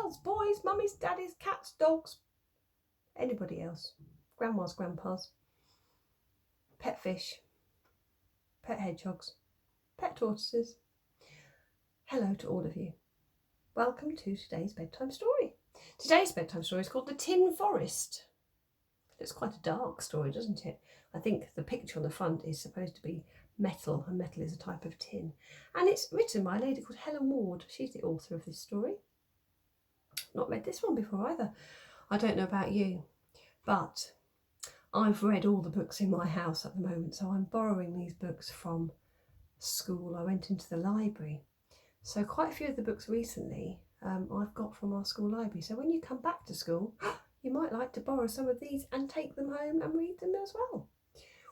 girls, boys, mummies, daddies, cats, dogs, anybody else, grandmas, grandpas, pet fish, pet hedgehogs, pet tortoises. Hello to all of you. Welcome to today's bedtime story. Today's bedtime story is called The Tin Forest. It's quite a dark story, doesn't it? I think the picture on the front is supposed to be metal, and metal is a type of tin. And it's written by a lady called Helen Ward. She's the author of this story. Not read this one before either. I don't know about you, but I've read all the books in my house at the moment, so I'm borrowing these books from school. I went into the library. So quite a few of the books recently I've got from our school library. So when you come back to school, you might like to borrow some of these and take them home and read them as well.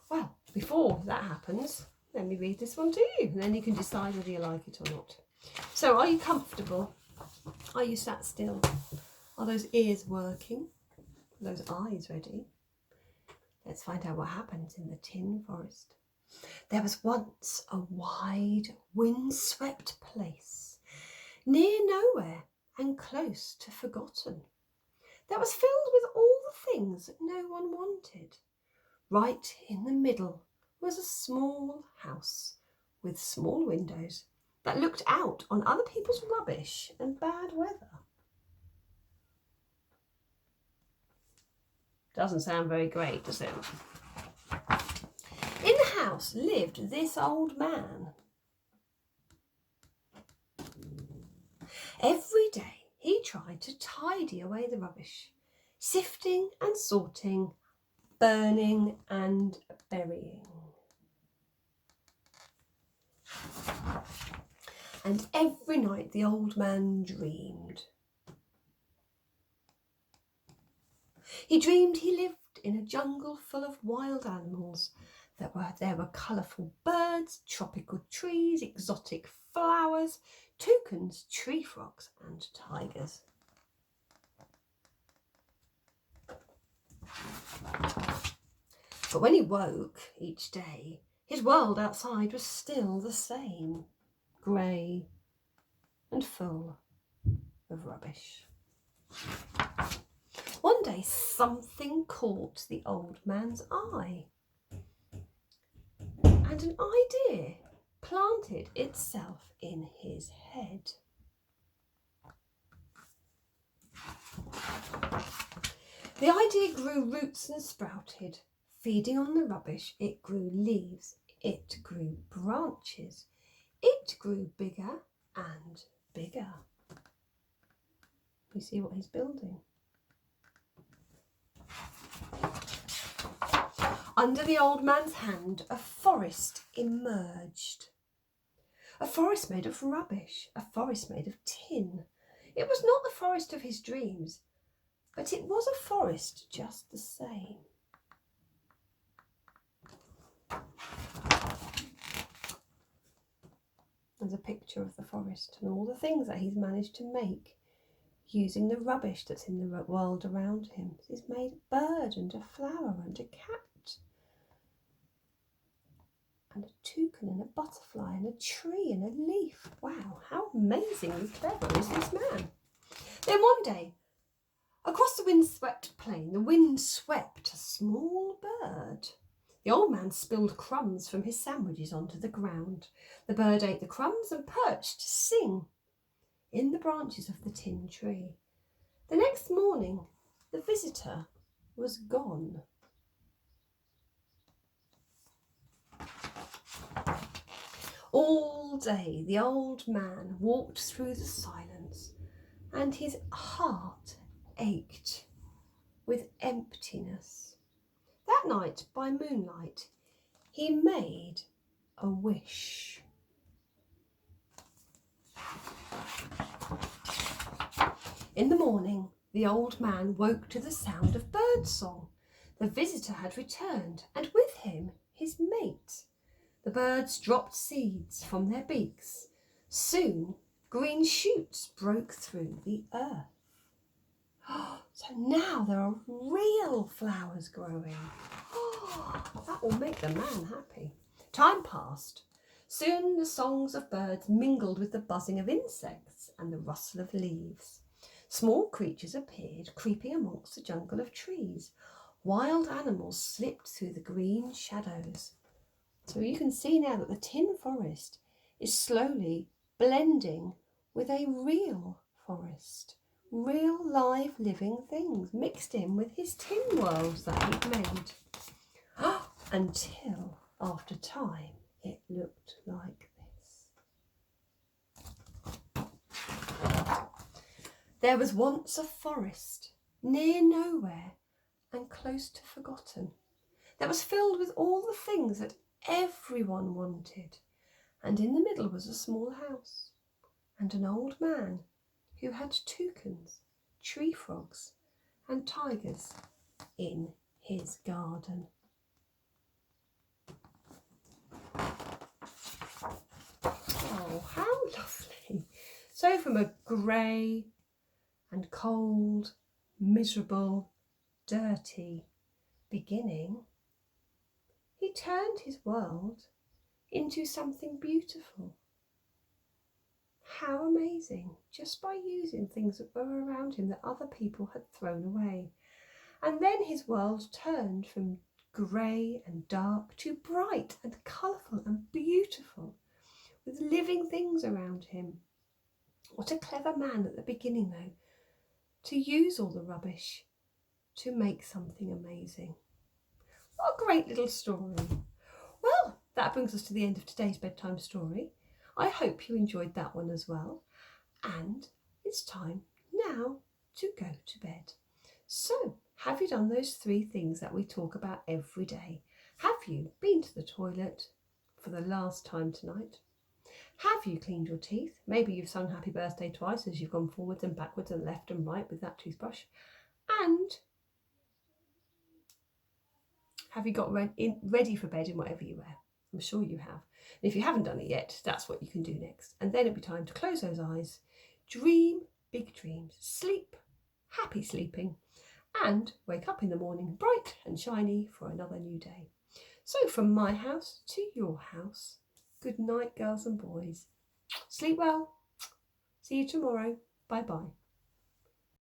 Well, before that happens, let me read this one to you, and then you can decide whether you like it or not. So, are you comfortable? Are you sat still? Are those ears working? Are those eyes ready? Let's find out what happens in the Tin Forest. There was once a wide, wind-swept place, near nowhere and close to forgotten, that was filled with all the things that no one wanted. Right in the middle was a small house with small windows that looked out on other people's rubbish and bad weather. Doesn't sound very great, does it? In the house lived this old man. Every day he tried to tidy away the rubbish, sifting and sorting, burning and burying. And every night the old man dreamed. He dreamed he lived in a jungle full of wild animals. There were colourful birds, tropical trees, exotic flowers, toucans, tree frogs and tigers. But when he woke each day, his world outside was still the same, grey and full of rubbish. One day something caught the old man's eye, and an idea planted itself in his head. The idea grew roots and sprouted. Feeding on the rubbish, it grew leaves, it grew branches, it grew bigger and bigger. You see what he's building? Under the old man's hand, a forest emerged. A forest made of rubbish, a forest made of tin. It was not the forest of his dreams, but it was a forest just the same. There's a picture of the forest and all the things that he's managed to make using the rubbish that's in the world around him. He's made a bird and a flower and a cat and a toucan and a butterfly and a tree and a leaf. Wow, how amazingly clever is this man? Then one day, across the wind-swept plain, the wind swept a small bird. The old man spilled crumbs from his sandwiches onto the ground. The bird ate the crumbs and perched to sing in the branches of the tin tree. The next morning, the visitor was gone. All day the old man walked through the silence, and his heart ached with emptiness. That night, by moonlight, he made a wish. In the morning, the old man woke to the sound of birdsong. The visitor had returned, and with him his mate. The birds dropped seeds from their beaks. Soon, green shoots broke through the earth. So now there are real flowers growing. That will make the man happy. Time passed. Soon the songs of birds mingled with the buzzing of insects and the rustle of leaves. Small creatures appeared, creeping amongst the jungle of trees. Wild animals slipped through the green shadows. So you can see now that the tin forest is slowly blending with a real forest. Real live living things mixed in with his tin worlds that he'd made. Until after time it looked like this. There was once a forest near nowhere and close to forgotten, that was filled with all the things that everyone wanted, and in the middle was a small house and an old man who had toucans, tree frogs and tigers in his garden. Oh, how lovely. So from a grey and cold, miserable, dirty beginning, he turned his world into something beautiful. How amazing, just by using things that were around him that other people had thrown away. And then his world turned from grey and dark to bright and colourful and beautiful, with living things around him. What a clever man at the beginning, though, to use all the rubbish to make something amazing. What a great little story. Well, that brings us to the end of today's bedtime story. I hope you enjoyed that one as well. And it's time now to go to bed. So, have you done those 3 things that we talk about every day? Have you been to the toilet for the last time tonight? Have you cleaned your teeth? Maybe you've sung happy birthday twice as you've gone forwards and backwards and left and right with that toothbrush. And have you got ready for bed in whatever you wear? I'm sure you have. And if you haven't done it yet, that's what you can do next. And then it'll be time to close those eyes, dream big dreams, sleep, happy sleeping, and wake up in the morning bright and shiny for another new day. So from my house to your house, good night, girls and boys. Sleep well. See you tomorrow. Bye-bye.